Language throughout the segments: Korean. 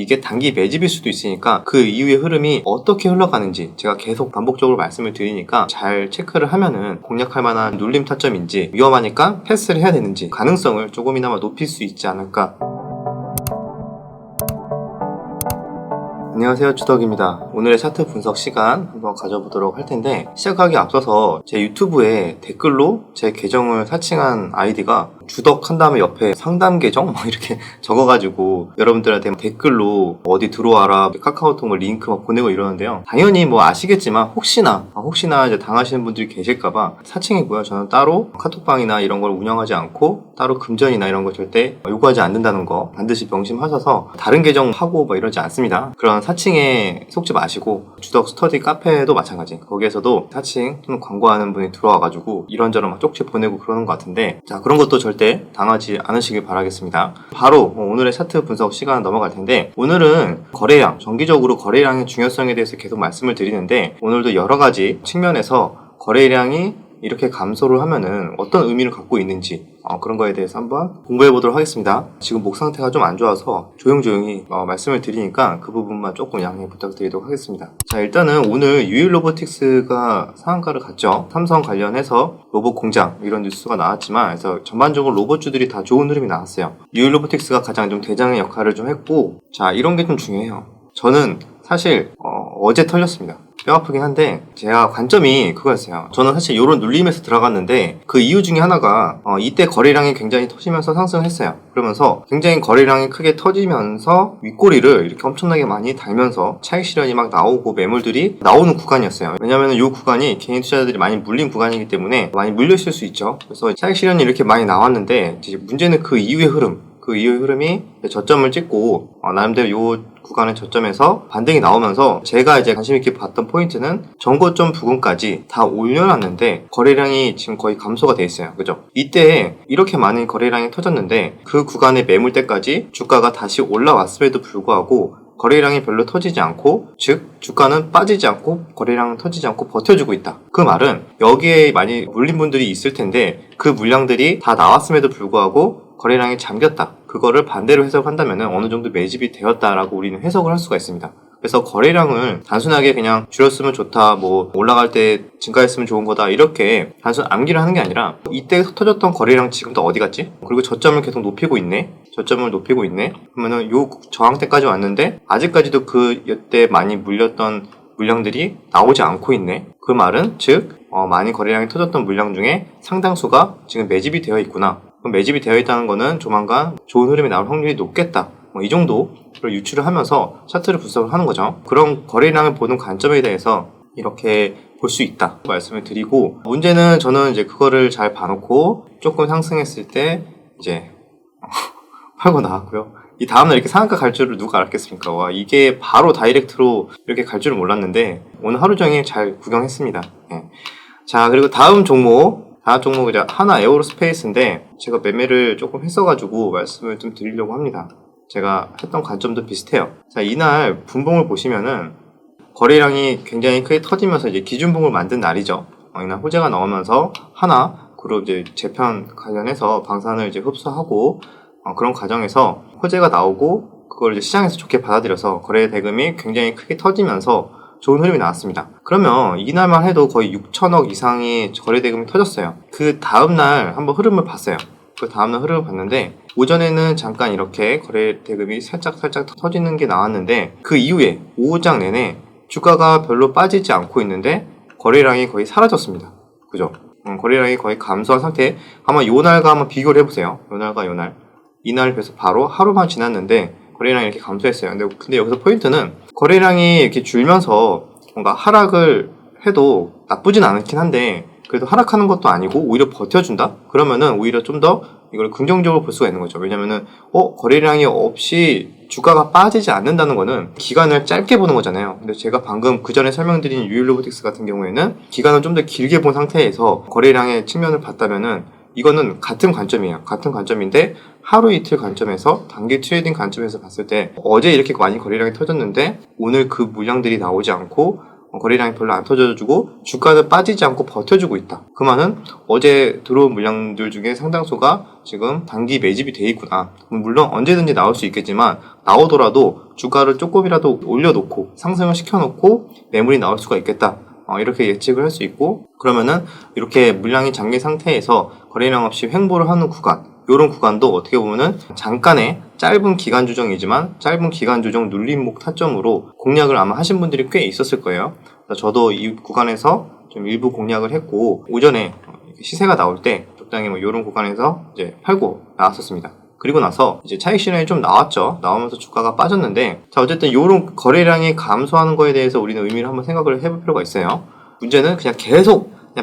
이게 단기 매집일 수도 있으니까 그 이후의 흐름이 어떻게 흘러가는지 제가 계속 반복적으로 말씀을 드리니까 잘 체크를 하면은 공략할 만한 눌림 타점인지 위험하니까 패스를 해야 되는지 가능성을 조금이나마 높일 수 있지 않을까. 안녕하세요, 주덕입니다. 오늘의 차트 분석 시간 한번 가져보도록 할 텐데, 시작하기 앞서서 제 유튜브에 댓글로 제 계정을 사칭한 아이디가 주덕 한 다음에 옆에 상담 계정 이렇게 적어가지고 여러분들한테 댓글로 어디 들어와라 카카오톡 링크 보내고 이러는데요. 당연히 아시겠지만 혹시나 이제 당하시는 분들이 계실까봐 사칭이고요. 저는 따로 카톡방이나 이런 걸 운영하지 않고 따로 금전이나 이런 거 절대 요구하지 않는다는 거 반드시 명심하셔서 다른 계정 하고 이러지 않습니다. 그런 사칭에 속지 마시고, 주덕 스터디 카페도 마찬가지. 거기에서도 사칭 또는 광고하는 분이 들어와가지고 이런저런 쪽지 보내고 그러는 것 같은데, 자, 그런 것도 절대 당하지 않으시길 바라겠습니다. 바로 오늘의 차트 분석 시간 넘어갈 텐데, 오늘은 거래량, 정기적으로 거래량의 중요성에 대해서 계속 말씀을 드리는데, 오늘도 여러 가지 측면에서 거래량이 이렇게 감소를 하면은 어떤 의미를 갖고 있는지 그런 거에 대해서 한번 공부해 보도록 하겠습니다. 지금 목 상태가 좀 안 좋아서 조용히 말씀을 드리니까 그 부분만 조금 양해 부탁드리도록 하겠습니다. 자, 일단은 오늘 유일로보틱스가 상한가를 갔죠. 삼성 관련해서 로봇 공장 이런 뉴스가 나왔지만, 그래서 전반적으로 로봇주들이 다 좋은 흐름이 나왔어요. 유일로보틱스가 가장 좀 대장의 역할을 좀 했고, 자, 이런 게 좀 중요해요. 저는 사실 어제 털렸습니다. 뼈 아프긴 한데, 제가 관점이 그거였어요. 저는 사실 이런 눌림에서 들어갔는데, 그 이유 중에 하나가 이때 거래량이 굉장히 터지면서 상승을 했어요. 그러면서 굉장히 거래량이 크게 터지면서 윗꼬리를 이렇게 엄청나게 많이 달면서 차익 실현이 막 나오고 매물들이 나오는 구간이었어요. 왜냐면 이 구간이 개인 투자자들이 많이 물린 구간이기 때문에 많이 물렸을 수 있죠. 그래서 차익 실현이 이렇게 많이 나왔는데, 이제 문제는 그 이후의 흐름이 저점을 찍고 나름대로 요 구간의 저점에서 반등이 나오면서, 제가 이제 관심 있게 봤던 포인트는 전고점 부근까지 다 올려놨는데 거래량이 지금 거의 감소가 돼 있어요. 그죠? 이때 이렇게 많은 거래량이 터졌는데 그 구간의 매물대까지 주가가 다시 올라왔음에도 불구하고 거래량이 별로 터지지 않고, 즉 주가는 빠지지 않고 거래량은 터지지 않고 버텨주고 있다. 그 말은 여기에 많이 물린 분들이 있을 텐데 그 물량들이 다 나왔음에도 불구하고 거래량이 잠겼다. 그거를 반대로 해석한다면 어느 정도 매집이 되었다라고 우리는 해석을 할 수가 있습니다. 그래서 거래량을 단순하게 그냥 줄였으면 좋다, 올라갈 때 증가했으면 좋은 거다, 이렇게 단순 암기를 하는 게 아니라, 이때 터졌던 거래량 지금 또 어디 갔지? 그리고 저점을 계속 높이고 있네? 그러면은 요 저항대까지 왔는데 아직까지도 이때 많이 물렸던 물량들이 나오지 않고 있네? 그 말은 즉 많이 거래량이 터졌던 물량 중에 상당수가 지금 매집이 되어 있구나. 그럼 매집이 되어 있다는 거는 조만간 좋은 흐름이 나올 확률이 높겠다. 이 정도를 유추를 하면서 차트를 분석을 하는 거죠. 그런 거래량을 보는 관점에 대해서 이렇게 볼 수 있다 말씀을 드리고, 문제는 저는 이제 그거를 잘 봐놓고 조금 상승했을 때 이제 팔고 나왔고요. 이 다음날 이렇게 상한가 갈 줄을 누가 알았겠습니까? 와, 이게 바로 다이렉트로 이렇게 갈 줄은 몰랐는데 오늘 하루 종일 잘 구경했습니다. 네. 자, 그리고 다음 종목 이제 하나 에어로스페이스인데, 제가 매매를 조금 했어가지고 말씀을 좀 드리려고 합니다. 제가 했던 관점도 비슷해요. 자, 이날 분봉을 보시면은 거래량이 굉장히 크게 터지면서 이제 기준봉을 만든 날이죠. 이날 호재가 나오면서 하나 그룹 이제 재편 관련해서 방산을 이제 흡수하고 그런 과정에서 호재가 나오고, 그걸 이제 시장에서 좋게 받아들여서 거래 대금이 굉장히 크게 터지면서 좋은 흐름이 나왔습니다. 그러면 이날만 해도 거의 6천억 이상의 거래 대금이 터졌어요. 그 다음날 한번 흐름을 봤어요. 그 다음날 흐름을 봤는데, 오전에는 잠깐 이렇게 거래 대금이 살짝 터지는 게 나왔는데, 그 이후에 오후장 내내 주가가 별로 빠지지 않고 있는데 거래량이 거의 사라졌습니다. 그죠? 거래량이 거의 감소한 상태. 아마 요날과 한번 비교를 해보세요. 요날과 요날. 이날 비해서 바로 하루만 지났는데 거래량이 이렇게 감소했어요. 근데 여기서 포인트는 거래량이 이렇게 줄면서 뭔가 하락을 해도 나쁘진 않긴 한데, 그래도 하락하는 것도 아니고 오히려 버텨준다? 그러면은 오히려 좀 더 이걸 긍정적으로 볼 수가 있는 거죠. 왜냐면은 거래량이 없이 주가가 빠지지 않는다는 거는 기간을 짧게 보는 거잖아요. 근데 제가 방금 그 전에 설명드린 유일로보틱스 같은 경우에는 기간을 좀 더 길게 본 상태에서 거래량의 측면을 봤다면은 이거는 같은 관점이에요. 같은 관점인데 하루 이틀 관점에서, 단기 트레이딩 관점에서 봤을 때 어제 이렇게 많이 거래량이 터졌는데 오늘 그 물량들이 나오지 않고 거래량이 별로 안 터져주고 주가는 빠지지 않고 버텨주고 있다. 그 말은 어제 들어온 물량들 중에 상당수가 지금 단기 매집이 돼 있구나. 물론 언제든지 나올 수 있겠지만 나오더라도 주가를 조금이라도 올려놓고 상승을 시켜놓고 매물이 나올 수가 있겠다. 이렇게 예측을 할 수 있고, 그러면은 이렇게 물량이 잠긴 상태에서 거래량 없이 횡보를 하는 구간, 이런 구간도 어떻게 보면은 잠깐의 짧은 기간 조정이지만 짧은 기간 조정 눌림목 타점으로 공략을 아마 하신 분들이 꽤 있었을 거예요. 저도 이 구간에서 좀 일부 공략을 했고, 오전에 시세가 나올 때 적당히 이런 구간에서 이제 팔고 나왔었습니다. 그리고 나서 이제 차익 실현이 좀 나왔죠. 나오면서 주가가 빠졌는데, 자, 어쨌든 이런 거래량이 감소하는 거에 대해서 우리는 의미를 한번 생각을 해볼 필요가 있어요. 문제는 그냥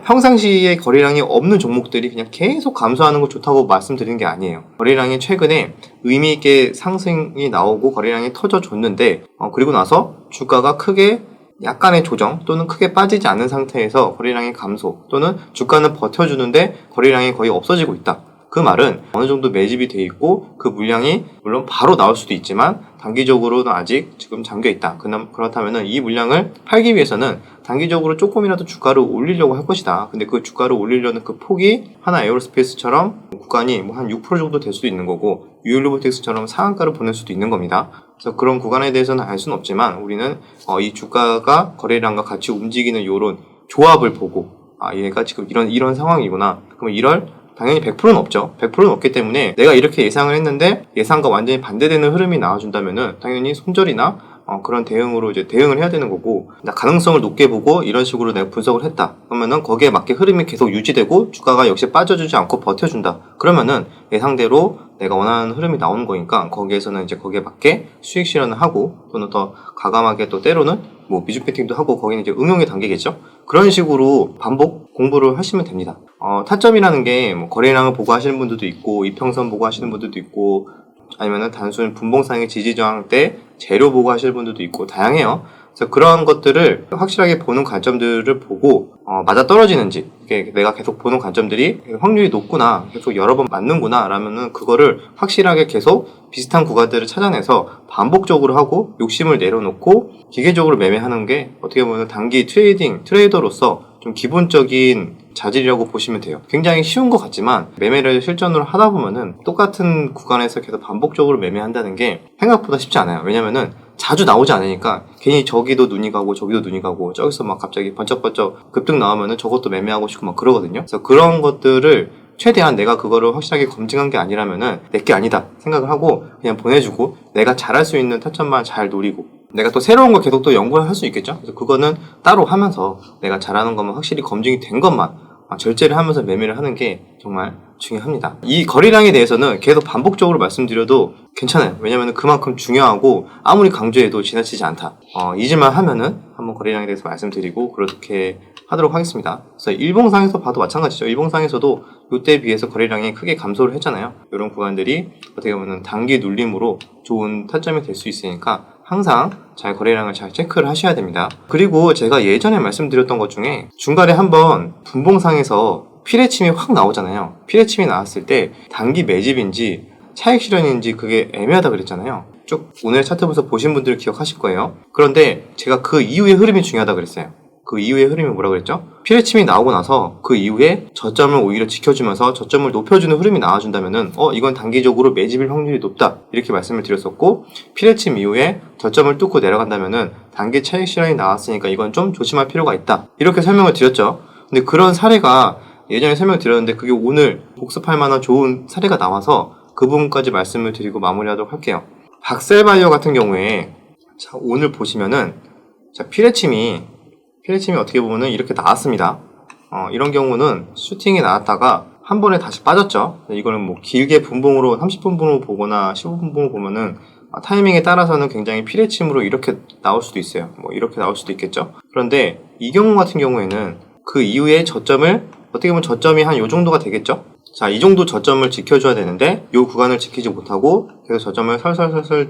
평상시에 거래량이 없는 종목들이 그냥 계속 감소하는 거 좋다고 말씀드리는 게 아니에요. 거래량이 최근에 의미 있게 상승이 나오고 거래량이 터져줬는데, 그리고 나서 주가가 크게 약간의 조정 또는 크게 빠지지 않는 상태에서 거래량이 감소 또는 주가는 버텨주는데 거래량이 거의 없어지고 있다. 그 말은 어느 정도 매집이 돼 있고 그 물량이 물론 바로 나올 수도 있지만 단기적으로는 아직 지금 잠겨 있다. 그렇다면 이 물량을 팔기 위해서는 단기적으로 조금이라도 주가를 올리려고 할 것이다. 근데 그 주가를 올리려는 그 폭이 하나 에어로스페이스처럼 구간이 한 6% 정도 될 수도 있는 거고, 유일로보틱스처럼 상한가를 보낼 수도 있는 겁니다. 그래서 그런 구간에 대해서는 알 수는 없지만 우리는 이 주가가 거래량과 같이 움직이는 이런 조합을 보고, 얘가 지금 이런 상황이구나. 그러면 당연히 100%는 없죠. 100%는 없기 때문에 내가 이렇게 예상을 했는데 예상과 완전히 반대되는 흐름이 나와준다면은 당연히 손절이나 그런 대응으로 이제 대응을 해야 되는 거고, 가능성을 높게 보고 이런 식으로 내가 분석을 했다. 그러면은 거기에 맞게 흐름이 계속 유지되고 주가가 역시 빠져주지 않고 버텨준다. 그러면은 예상대로 내가 원하는 흐름이 나오는 거니까 거기에서는 이제 거기에 맞게 수익 실현을 하고, 또는 더 과감하게 또 때로는 미주 배팅도 하고 거기는 이제 응용의 단계겠죠. 그런 식으로 반복 공부를 하시면 됩니다. 타점이라는 게 거래량을 보고 하시는 분들도 있고, 이평선 보고 하시는 분들도 있고, 아니면은 단순 분봉상의 지지저항 때 재료 보고 하시는 분들도 있고 다양해요. 그래서 그런 것들을 확실하게 보는 관점들을 보고 맞아 떨어지는지, 내가 계속 보는 관점들이 확률이 높구나, 계속 여러 번 맞는구나 라면은 그거를 확실하게 계속 비슷한 구간들을 찾아내서 반복적으로 하고 욕심을 내려놓고 기계적으로 매매하는 게 어떻게 보면 단기 트레이더로서 좀 기본적인 자질이라고 보시면 돼요. 굉장히 쉬운 것 같지만 매매를 실전으로 하다 보면은 똑같은 구간에서 계속 반복적으로 매매한다는 게 생각보다 쉽지 않아요. 왜냐면은 자주 나오지 않으니까 괜히 저기도 눈이 가고 저기도 눈이 가고 저기서 막 갑자기 번쩍번쩍 급등 나오면은 저것도 매매하고 싶고 막 그러거든요. 그래서 그런 것들을 최대한 내가 그거를 확실하게 검증한 게 아니라면은 내게 아니다 생각을 하고 그냥 보내주고, 내가 잘할 수 있는 타점만 잘 노리고, 내가 또 새로운 거 계속 또 연구를 할 수 있겠죠. 그래서 그거는 따로 하면서 내가 잘하는 것만 확실히 검증이 된 것만 절제를 하면서 매매를 하는 게 정말 중요합니다. 이 거래량에 대해서는 계속 반복적으로 말씀드려도 괜찮아요. 왜냐면 그만큼 중요하고 아무리 강조해도 지나치지 않다. 잊을만 하면은 한번 거래량에 대해서 말씀드리고 그렇게 하도록 하겠습니다. 그래서 일봉상에서 봐도 마찬가지죠. 일봉상에서도 이때에 비해서 거래량이 크게 감소를 했잖아요. 이런 구간들이 어떻게 보면 단기 눌림으로 좋은 타점이 될 수 있으니까 항상 거래량을 잘 체크를 하셔야 됩니다. 그리고 제가 예전에 말씀드렸던 것 중에 중간에 한번 분봉상에서 피레침이 확 나오잖아요. 피레침이 나왔을 때 단기 매집인지 차익 실현인지 그게 애매하다 그랬잖아요. 쭉 오늘 차트 분석 보신 분들 기억하실 거예요. 그런데 제가 그 이후의 흐름이 중요하다 그랬어요. 그 이후의 흐름이 뭐라 그랬죠? 피레침이 나오고 나서 그 이후에 저점을 오히려 지켜주면서 저점을 높여주는 흐름이 나와준다면은 이건 단기적으로 매집일 확률이 높다 이렇게 말씀을 드렸었고, 피레침 이후에 저점을 뚫고 내려간다면은 단기 차익 실현이 나왔으니까 이건 좀 조심할 필요가 있다 이렇게 설명을 드렸죠. 근데 그런 사례가 예전에 설명드렸는데 그게 오늘 복습할 만한 좋은 사례가 나와서 그 부분까지 말씀을 드리고 마무리하도록 할게요. 박셀바이오 같은 경우에 오늘 보시면은 피레침이 어떻게 보면은 이렇게 나왔습니다. 이런 경우는 슈팅이 나왔다가 한 번에 다시 빠졌죠. 이거는 길게 분봉으로 30분봉으로 보거나 15분봉으로 보면은 타이밍에 따라서는 굉장히 피레침으로 이렇게 나올 수도 있어요. 이렇게 나올 수도 있겠죠. 그런데 이 경우 같은 경우에는 그 이후에 저점을 어떻게 보면 저점이 한 요 정도가 되겠죠. 자, 이 정도 저점을 지켜줘야 되는데 요 구간을 지키지 못하고 계속 저점을 슬슬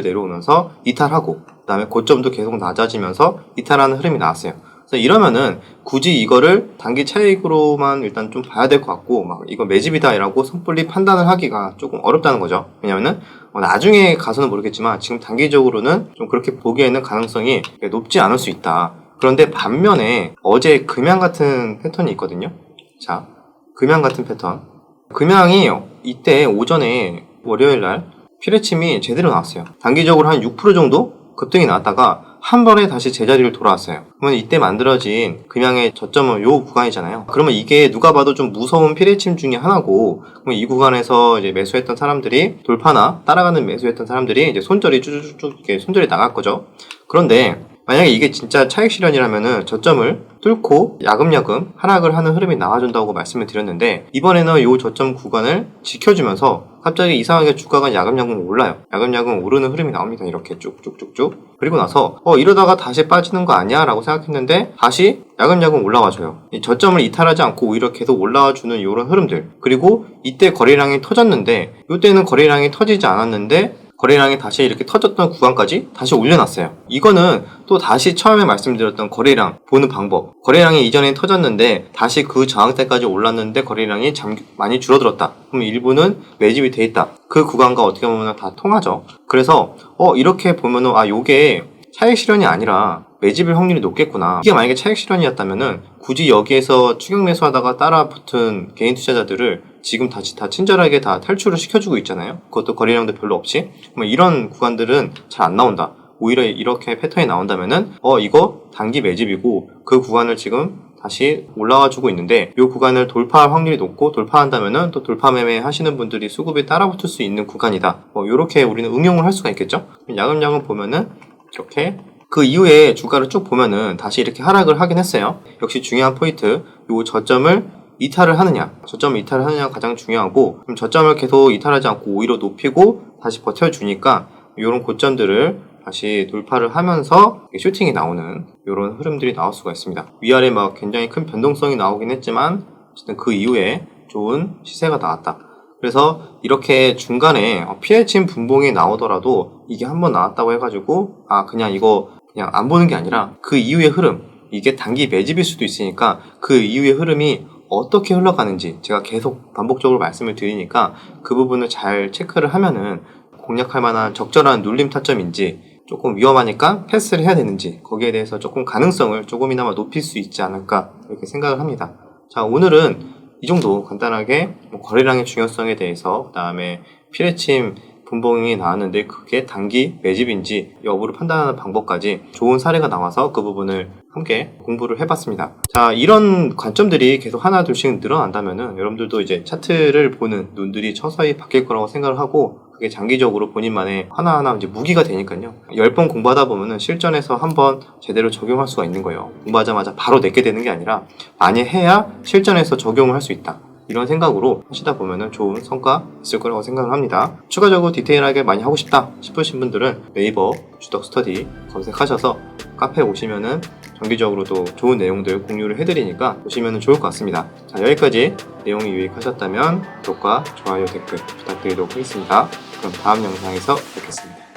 내려오면서 이탈하고, 그 다음에 고점도 계속 낮아지면서 이탈하는 흐름이 나왔어요. 그래서 이러면은 굳이 이거를 단기 차익으로만 일단 좀 봐야 될 것 같고, 막 이거 매집이다라고 섣불리 판단을 하기가 조금 어렵다는 거죠. 왜냐면은 나중에 가서는 모르겠지만 지금 단기적으로는 좀 그렇게 보기에는 가능성이 높지 않을 수 있다. 그런데 반면에 어제 금양 같은 패턴이 있거든요. 자, 금양 같은 패턴. 금양이 이때 오전에 월요일날 피레침이 제대로 나왔어요. 단기적으로 한 6% 정도 급등이 나왔다가 한 번에 다시 제자리를 돌아왔어요. 그러면 이때 만들어진 금양의 저점은 요 구간이잖아요. 그러면 이게 누가 봐도 좀 무서운 피레침 중에 하나고, 그럼 이 구간에서 이제 매수했던 사람들이 돌파나 따라가는 매수했던 사람들이 이제 손절이 쭉쭉쭉 이렇게 손절이 나갈 거죠. 그런데 만약에 이게 진짜 차익 실현이라면은 저점을 뚫고 야금야금 하락을 하는 흐름이 나와준다고 말씀을 드렸는데, 이번에는 이 저점 구간을 지켜주면서 갑자기 이상하게 주가가 야금야금 올라요. 야금야금 오르는 흐름이 나옵니다. 이렇게 쭉쭉쭉쭉. 그리고 나서 이러다가 다시 빠지는 거 아니야? 라고 생각했는데 다시 야금야금 올라와줘요. 이 저점을 이탈하지 않고 오히려 계속 올라와주는 이런 흐름들. 그리고 이때 거래량이 터졌는데, 이때는 거래량이 터지지 않았는데 거래량이 다시 이렇게 터졌던 구간까지 다시 올려놨어요. 이거는 또 다시 처음에 말씀드렸던 거래량 보는 방법. 거래량이 이전에 터졌는데 다시 그 저항대까지 올랐는데 거래량이 많이 줄어들었다. 그럼 일부는 매집이 돼 있다. 그 구간과 어떻게 보면 다 통하죠. 그래서 이렇게 보면은 요게 차익 실현이 아니라 매집일 확률이 높겠구나. 이게 만약에 차익 실현이었다면은 굳이 여기에서 추격 매수하다가 따라 붙은 개인 투자자들을 지금 다시 다 친절하게 다 탈출을 시켜주고 있잖아요. 그것도 거래량도 별로 없이. 이런 구간들은 잘 안 나온다. 오히려 이렇게 패턴이 나온다면은 이거 단기 매집이고 그 구간을 지금 다시 올라와 주고 있는데, 이 구간을 돌파할 확률이 높고 돌파한다면은 또 돌파 매매 하시는 분들이 수급에 따라붙을 수 있는 구간이다. 이렇게 우리는 응용을 할 수가 있겠죠. 야금야금 보면은 이렇게 그 이후에 주가를 쭉 보면은 다시 이렇게 하락을 하긴 했어요. 역시 중요한 포인트, 요 저점을 이탈을 하느냐, 저점을 이탈을 하느냐가 가장 중요하고, 그럼 저점을 계속 이탈하지 않고 오히려 높이고 다시 버텨주니까 이런 고점들을 다시 돌파를 하면서 슈팅이 나오는 이런 흐름들이 나올 수가 있습니다. 위아래 막 굉장히 큰 변동성이 나오긴 했지만 어쨌든 그 이후에 좋은 시세가 나왔다. 그래서 이렇게 중간에 피해침 분봉이 나오더라도 이게 한번 나왔다고 해가지고 그냥 이거 그냥 안 보는 게 아니라 그 이후의 흐름, 이게 단기 매집일 수도 있으니까 그 이후의 흐름이 어떻게 흘러가는지 제가 계속 반복적으로 말씀을 드리니까 그 부분을 잘 체크를 하면은 공략할 만한 적절한 눌림 타점인지, 조금 위험하니까 패스를 해야 되는지, 거기에 대해서 조금 가능성을 조금이나마 높일 수 있지 않을까 이렇게 생각을 합니다. 자, 오늘은 이 정도 간단하게 거래량의 중요성에 대해서, 그 다음에 피레침 분봉이 나왔는데 그게 단기 매집인지 여부를 판단하는 방법까지 좋은 사례가 나와서 그 부분을 함께 공부를 해봤습니다. 자, 이런 관점들이 계속 하나 둘씩 늘어난다면은 여러분들도 이제 차트를 보는 눈들이 서서히 바뀔 거라고 생각을 하고, 그게 장기적으로 본인만의 하나하나 이제 무기가 되니까요. 10번 공부하다 보면은 실전에서 한번 제대로 적용할 수가 있는 거예요. 공부하자마자 바로 내게 되는 게 아니라 많이 해야 실전에서 적용을 할 수 있다. 이런 생각으로 하시다 보면은 좋은 성과 있을 거라고 생각을 합니다. 추가적으로 디테일하게 많이 하고 싶다 싶으신 분들은 네이버 주덕 스터디 검색하셔서 카페에 오시면은 정기적으로도 좋은 내용들 공유를 해드리니까 오시면은 좋을 것 같습니다. 자, 여기까지 내용이 유익하셨다면 구독과 좋아요, 댓글 부탁드리도록 하겠습니다. 그럼 다음 영상에서 뵙겠습니다.